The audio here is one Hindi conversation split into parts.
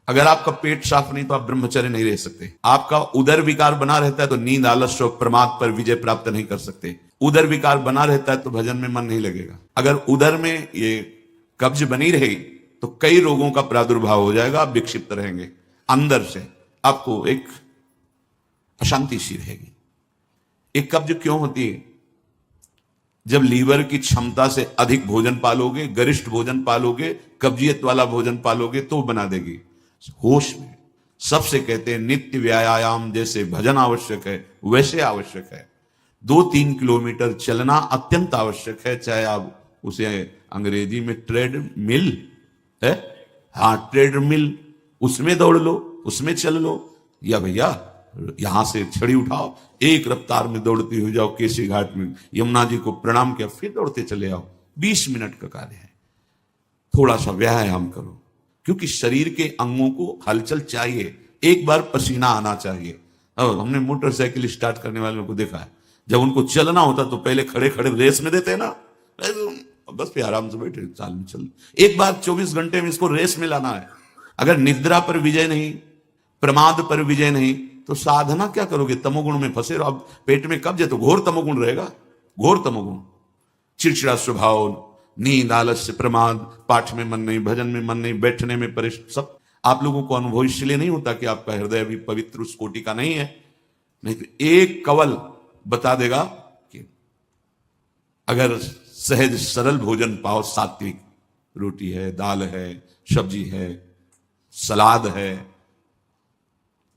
अगर आपका पेट साफ नहीं तो आप ब्रह्मचर्य नहीं रह सकते। आपका उदर विकार बना रहता है तो नींद, आलस्य और प्रमाद पर विजय प्राप्त नहीं कर सकते। उदर विकार बना रहता है तो भजन में मन नहीं लगेगा। अगर उदर में ये कब्ज बनी रहेगी तो कई रोगों का प्रादुर्भाव हो जाएगा, आप विक्षिप्त रहेंगे। अंदर से आपको एक अशांति सी रहेगी। एक कब्ज क्यों होती है? जब लीवर की क्षमता से अधिक भोजन पालोगे, गरिष्ठ भोजन पालोगे, कब्जियत वाला भोजन पालोगे तो बना देगी। होश में सबसे कहते हैं नित्य व्यायाम जैसे भजन आवश्यक है वैसे आवश्यक है। 2-3 किलोमीटर चलना अत्यंत आवश्यक है, चाहे आप उसे अंग्रेजी में ट्रेडमिल है, हाँ ट्रेडमिल, उसमें दौड़ लो, उसमें चल लो, या भैया यहां से छड़ी उठाओ, एक रफ्तार में दौड़ती हो जाओ केसी घाट में, यमुना जी को प्रणाम किया फिर दौड़ते चले आओ। 20 मिनट का कार्य है। थोड़ा सा व्यायाम करो, क्योंकि शरीर के अंगों को हलचल चाहिए, एक बार पसीना आना चाहिए। और हमने मोटरसाइकिल स्टार्ट करने वालों को देखा है, जब उनको चलना होता तो पहले खड़े खड़े रेस में देते हैं ना, बस फिर आराम से बैठे चाल में चल। एक बार 24 घंटे में इसको रेस में लाना है। अगर निद्रा पर विजय नहीं, प्रमाद पर विजय नहीं, तो साधना क्या करोगे? तमोगुण में फंसे रहो। अब पेट में कब्ज है तो घोर तमोगुण रहेगा, घोर तमोगुण, चिड़चिड़ा स्वभाव, नींद, आलस्य, प्रमाद, पाठ में मन नहीं, भजन में मन नहीं, बैठने में परेशान, सब आप लोगों को अनुभव इसलिए नहीं होता कि आपका हृदय भी पवित्र उस कोटि का नहीं है। नहीं तो एक कवल बता देगा कि अगर सहज सरल भोजन पाओ, सात्विक रोटी है, दाल है, सब्जी है, सलाद है,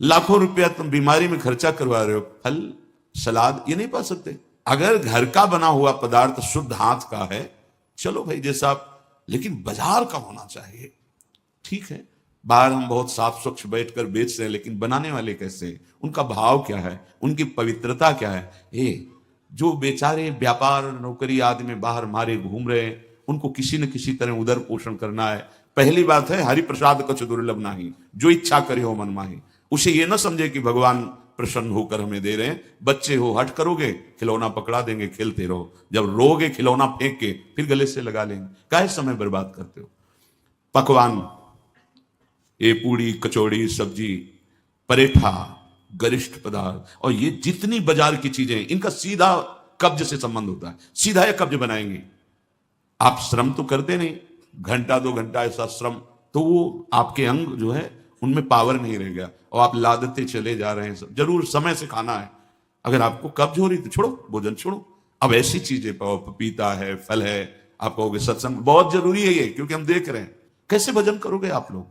लाखों रुपया तुम बीमारी में खर्चा करवा रहे हो, फल सलाद ये नहीं पा सकते। अगर घर का बना हुआ पदार्थ शुद्ध हाथ का है, चलो भाई जैसा आप, लेकिन बाजार का होना चाहिए। ठीक है, बाहर हम बहुत साफ स्वच्छ बैठकर बेच रहे हैं, लेकिन बनाने वाले कैसे हैं, उनका भाव क्या है, उनकी पवित्रता क्या है? जो बेचारे व्यापार नौकरी आदि में बाहर मारे घूम रहे हैं, उनको किसी न किसी तरह उदर पोषण करना है। पहली बात है हरि प्रसाद कछ दुर्लभ नाही, जो इच्छा करे हो मन माही। उसे ये ना समझे कि भगवान प्रसन्न होकर हमें दे रहे हैं। बच्चे हो, हट करोगे खिलौना पकड़ा देंगे, खेलते रहो, जब रोगे खिलौना फेंक के फिर गले से लगा लेंगे। काहे समय बर्बाद करते हो? पकवान, ये पूड़ी, कचौड़ी, सब्जी, परेठा, गरिष्ठ पदार्थ, और ये जितनी बाजार की चीजें, इनका सीधा कब्ज से संबंध होता है। सीधा ये कब्ज बनाएंगे। आप श्रम तो करते नहीं, घंटा 2 घंटा ऐसा श्रम, तो वो आपके अंग जो है उनमें पावर नहीं रह गया, और आप लादते चले जा रहे हैं। जरूर समय से खाना है। अगर आपको कब्ज हो रही तो छोड़ो, भोजन छोड़ो। अब ऐसी चीजें पाओ, पपीता है, फल है, आप कहोगे सत्संग बहुत जरूरी है ये, क्योंकि हम देख रहे हैं। कैसे भजन करोगे आप लोग?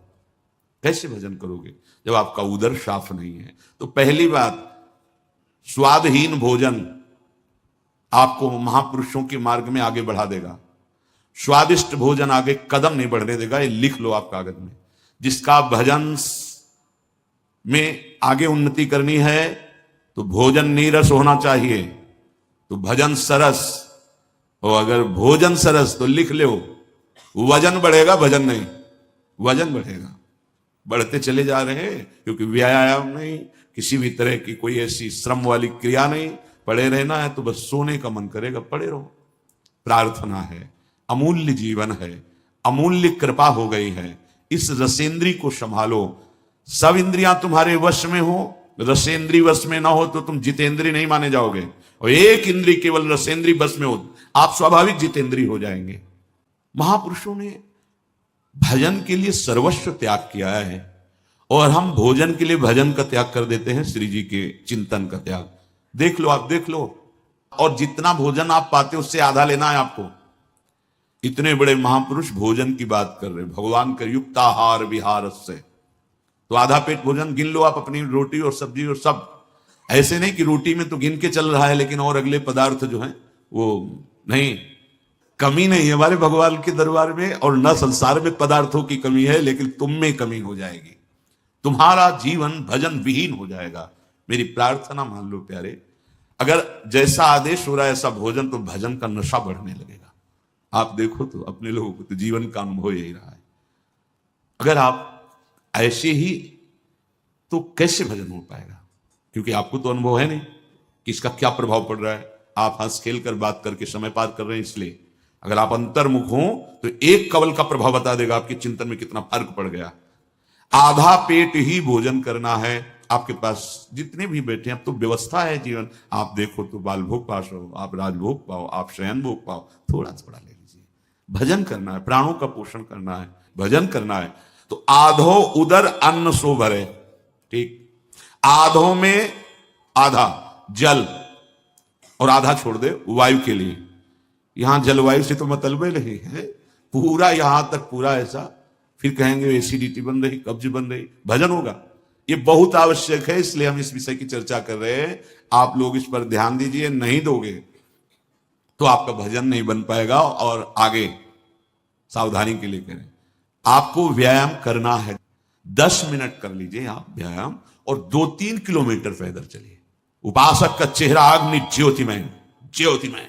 कैसे भजन करोगे जब आपका उदर साफ नहीं है? तो पहली बात, स्वादहीन भोजन आपको महापुरुषों के मार्ग में आगे बढ़ा देगा। स्वादिष्ट भोजन आगे कदम नहीं बढ़ने देगा। ये लिख लो आप कागज में। जिसका भजन में आगे उन्नति करनी है तो भोजन नीरस होना चाहिए, तो भजन सरस, और अगर भोजन सरस तो लिख लो, वजन बढ़ेगा, भजन नहीं, वजन बढ़ेगा। बढ़ते चले जा रहे हैं, क्योंकि व्यायाम नहीं, किसी भी तरह की कोई ऐसी श्रम वाली क्रिया नहीं। पड़े रहना है तो बस सोने का मन करेगा, पड़े रहो। प्रार्थना है, अमूल्य जीवन है, अमूल्य कृपा हो गई है। इस रसेंद्री को संभालो। सब इंद्रियां तुम्हारे वश में हो, रसेंद्री वश में ना हो तो तुम जितेंद्री नहीं माने जाओगे। और एक इंद्री केवल रसेंद्री वश में हो, आप स्वाभाविक जितेंद्री हो जाएंगे। महापुरुषों ने भजन के लिए सर्वस्व त्याग किया है, और हम भोजन के लिए भजन का त्याग कर देते हैं, श्री जी के चिंतन का त्याग। देख लो, आप देख लो। और जितना भोजन आप पाते उससे आधा लेना है आपको। इतने बड़े महापुरुष भोजन की बात कर रहे, भगवान कर युक्ताहार विहार से, तो आधा पेट भोजन गिन लो आप, अपनी रोटी और सब्जी और सब। ऐसे नहीं कि रोटी में तो गिन के चल रहा है, लेकिन और अगले पदार्थ जो है वो नहीं। कमी नहीं है हमारे भगवान के दरबार में, और न संसार में पदार्थों की कमी है, लेकिन तुम में कमी हो जाएगी। तुम्हारा जीवन भजन विहीन हो जाएगा। मेरी प्रार्थना मान लो प्यारे, अगर जैसा आदेश हो रहा है ऐसा भोजन, तो भजन का नशा बढ़ने लगेगा। आप देखो तो अपने लोगों को तो जीवन का अनुभव यही रहा है। अगर आप ऐसे ही, तो कैसे भजन हो पाएगा? क्योंकि आपको तो अनुभव है नहीं कि इसका क्या प्रभाव पड़ रहा है। आप हंस खेल कर बात करके समय पार कर रहे हैं, इसलिए अगर आप अंतर्मुख हो तो एक कवल का प्रभाव बता देगा आपके चिंतन में कितना फर्क पड़ गया। आधा पेट ही भोजन करना है। आपके पास जितने भी बैठे हैं, अब तो व्यवस्था है जीवन, आप देखो तो बाल भोग पास हो, आप राजभोग पाओ, आप शयन भोग पाओ, थोड़ा थोड़ा ले लीजिए। भजन करना है, प्राणों का पोषण करना है, भजन करना है। तो आधो उदर अन्न सो भरे, ठीक। आधो में आधा जल और आधा छोड़ दे वायु के लिए। यहां जलवायु से तो मतलब नहीं है, पूरा यहां तक पूरा ऐसा, फिर कहेंगे एसिडिटी बन रही, कब्ज बन रही, भजन होगा। ये बहुत आवश्यक है, इसलिए हम इस विषय की चर्चा कर रहे हैं। आप लोग इस पर ध्यान दीजिए, नहीं दोगे तो आपका भजन नहीं बन पाएगा। और आगे सावधानी के लिए करें, आपको व्यायाम करना है। 10 मिनट कर लीजिए आप व्यायाम, और 2-3 किलोमीटर पैदल चलिए। उपासक का चेहरा अग्नि ज्योतिमय, ज्योतिमय।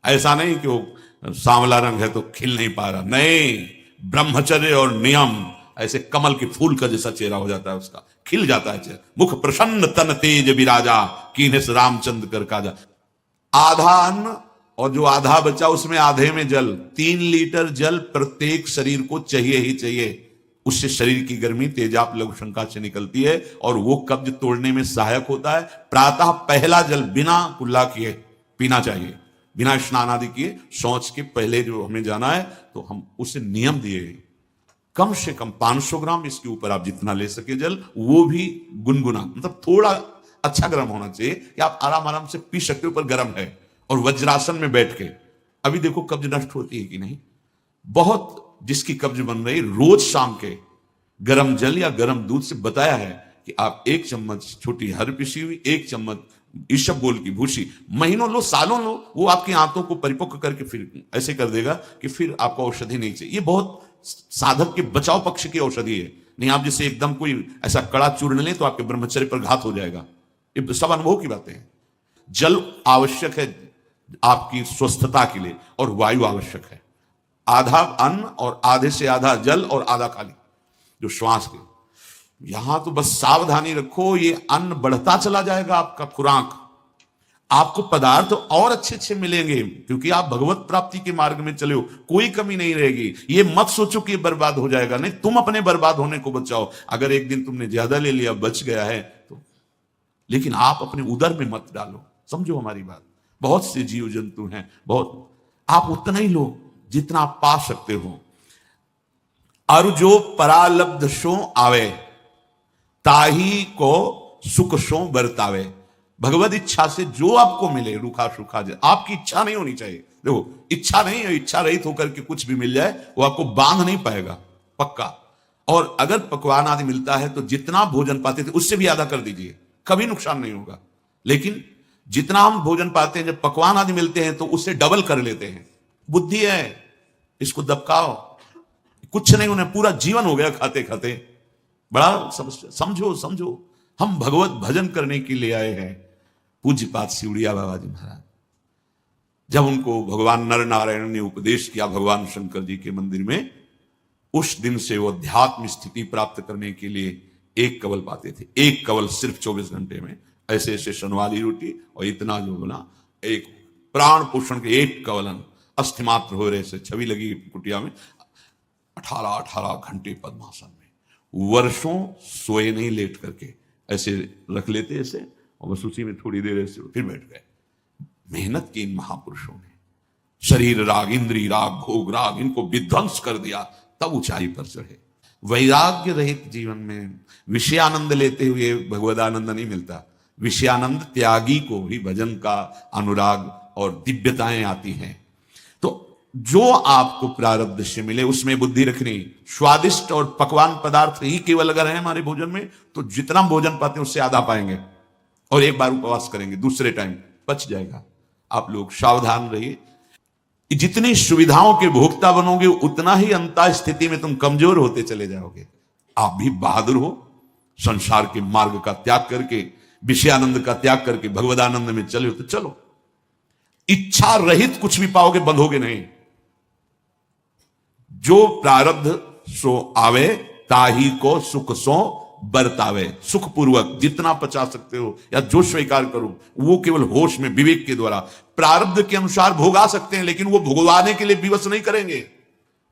ऐसा नहीं कि वो सांवला रंग है तो खिल नहीं पा रहा, नहीं, ब्रह्मचर्य और नियम, ऐसे कमल के फूल का जैसा चेहरा हो जाता है उसका, खिल जाता है चेहरा। मुख प्रसन्न तन तेज विराजा, कीन्हे रामचंद्र कर काजा। आधा अन्न और जो आधा बचा उसमें आधे में जल, 3 लीटर जल प्रत्येक शरीर को चाहिए ही चाहिए। उससे शरीर की गर्मी तेजाब लघु शंका से निकलती है और वो कब्ज तोड़ने में सहायक होता है। प्रातः पहला जल बिना कुल्ला किए पीना चाहिए, बिना स्नान आदि किए। शौच के पहले जो हमें जाना है तो हम उसे नियम दिए, कम से कम 500 ग्राम, इसके ऊपर आप जितना ले सके जल, वो भी गुनगुना, मतलब थोड़ा अच्छा गर्म होना चाहिए कि आप आराम आराम से पी सकते हो, पर गर्म है। और वज्रासन में बैठ के, अभी देखो कब्ज नष्ट होती है कि नहीं, बहुत जिसकी कब्ज बन रही, रोज शाम के गर्म जल या गर्म दूध से बताया है कि आप 1 चम्मच छोटी हर पिसी हुई, 1 चम्मच ईशबगोल की भूसी, महीनों लो, सालों लो, वो आपकी आंतों को परिपक्व करके फिर ऐसे कर देगा कि फिर आपको औषधि नहीं चाहिए। ये बहुत साधक के बचाव पक्ष की औषधि है। नहीं आप जैसे एकदम कोई ऐसा कड़ा चूर्ण लें तो आपके ब्रह्मचर्य पर घात हो जाएगा। ये सब अनुभव की बातें हैं। जल आवश्यक है आपकी स्वस्थता के लिए, और वायु आवश्यक है। आधा अन्न और आधे से आधा जल और आधा खाली जो श्वास के। यहां तो बस सावधानी रखो, ये अन्न बढ़ता चला जाएगा आपका खुराक, आपको पदार्थ और अच्छे अच्छे मिलेंगे, क्योंकि आप भगवत प्राप्ति के मार्ग में चले हो, कोई कमी नहीं रहेगी। ये मत सोचो कि ये बर्बाद हो जाएगा, नहीं, तुम अपने बर्बाद होने को बचाओ। अगर एक दिन तुमने ज्यादा ले लिया, बच गया है तो, लेकिन आप अपने उदर में मत डालो। समझो हमारी बात। बहुत से जीव जंतु हैं, बहुत, आप उतना ही लो जितना आप पा सकते हो। और जो परालब्ध शो आवे, ताही को सुख शो बरतावे। भगवत इच्छा से जो आपको मिले, रूखा सूखा, आपकी इच्छा नहीं होनी चाहिए। देखो, इच्छा नहीं है, इच्छा रहित होकर के कुछ भी मिल जाए वो आपको बांध नहीं पाएगा, पक्का। और अगर पकवान आदि मिलता है तो जितना भोजन पाते थे उससे भी आधा कर दीजिए, कभी नुकसान नहीं होगा। लेकिन जितना हम भोजन पाते हैं, जब पकवान आदि मिलते हैं तो उससे डबल कर लेते हैं। बुद्धि है, इसको दबकाओ, कुछ नहीं, उन्हें पूरा जीवन हो गया खाते खाते। बड़ा समझो समझो, हम भगवत भजन करने के लिए आए हैं। पूज्यपाद सिवड़िया बाबा जी महाराज, जब उनको भगवान नर नारायण ने उपदेश किया भगवान शंकर जी के मंदिर में, उस दिन से वो अध्यात्म स्थिति प्राप्त करने के लिए 1 कवल पाते थे। 1 कवल सिर्फ 24 घंटे में, ऐसे ऐसे शनवाली रोटी और इतना जो बोला, एक प्राण पोषण के 1 कवलन अस्थिमात्र हो रहे से, छवि लगी कुटिया में, 18 घंटे पद्मासन में, वर्षों सोए नहीं, लेट करके ऐसे रख लेते ऐसे, और बस उसी में थोड़ी देर ऐसे फिर बैठ गए। मेहनत की इन महापुरुषों ने, शरीर राग, इंद्री राग, भोग राग, इनको विध्वंस कर दिया, तब ऊंचाई पर चढ़े। वैराग्य रहित जीवन में विषयानंद लेते हुए भगवदानंद नहीं मिलता। विषयानंद त्यागी को ही भजन का अनुराग और दिव्यताएं आती हैं। तो जो आपको प्रारब्ध से मिले उसमें बुद्धि रखनी। स्वादिष्ट और पकवान पदार्थ ही केवल अगर है हमारे भोजन में, तो जितना भोजन पाते हैं उससे आधा पाएंगे, और एक बार उपवास करेंगे, दूसरे टाइम पच जाएगा। आप लोग सावधान रहिए। जितनी सुविधाओं के भोक्ता बनोगे उतना ही अंता स्थिति में तुम कमजोर होते चले जाओगे। आप भी बहादुर हो, संसार के मार्ग का त्याग करके, विषयानंद का त्याग करके भगवदानंद में चले हो तो चलो। इच्छा रहित कुछ भी पाओगे, बंधोगे नहीं। जो प्रारब्ध सो आवे, ताही को सुख सो बरतावे। सुखपूर्वक जितना पचा सकते हो या जो स्वीकार करो, वो केवल होश में, विवेक के द्वारा प्रारब्ध के अनुसार भोगा सकते हैं, लेकिन वो भोगवाने के लिए विवश नहीं करेंगे।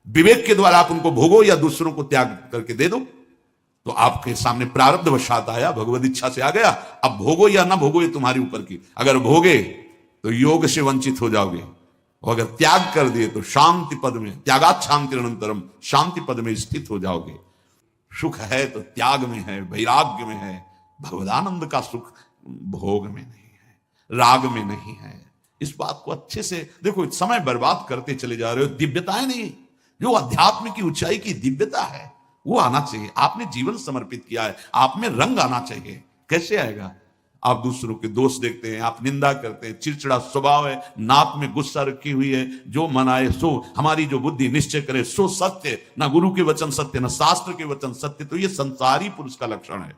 विवेक के द्वारा आप उनको भोगो या दूसरों को त्याग करके दे दो। तो आपके सामने प्रारब्ध वशात आया, भगवत इच्छा से आ गया, अब भोगो या ना भोगो ये तुम्हारी ऊपर की। अगर भोगे तो योग से वंचित हो जाओगे, और अगर त्याग कर दिए तो शांति पद में, त्यागात शांति अनंतरम, शांति पद में स्थित हो जाओगे। सुख है तो त्याग में है, वैराग्य में है। भगवदानंद का सुख भोग में नहीं है, राग में नहीं है। इस बात को अच्छे से देखो, समय बर्बाद करते चले जा रहे हो। दिव्यताएं नहीं, जो अध्यात्म की ऊंचाई की दिव्यता है वो आना चाहिए। आपने जीवन समर्पित किया है, आप में रंग आना चाहिए। कैसे आएगा? आप दूसरों के दोष देखते हैं, आप निंदा करते हैं, चिड़चिड़ा स्वभाव है, नाक में गुस्सा रखी हुई है, जो मन आए सो, हमारी जो बुद्धि निश्चय करे सो सत्य, ना गुरु के वचन सत्य, ना शास्त्र के वचन सत्य। तो ये संसारी पुरुष का लक्षण है।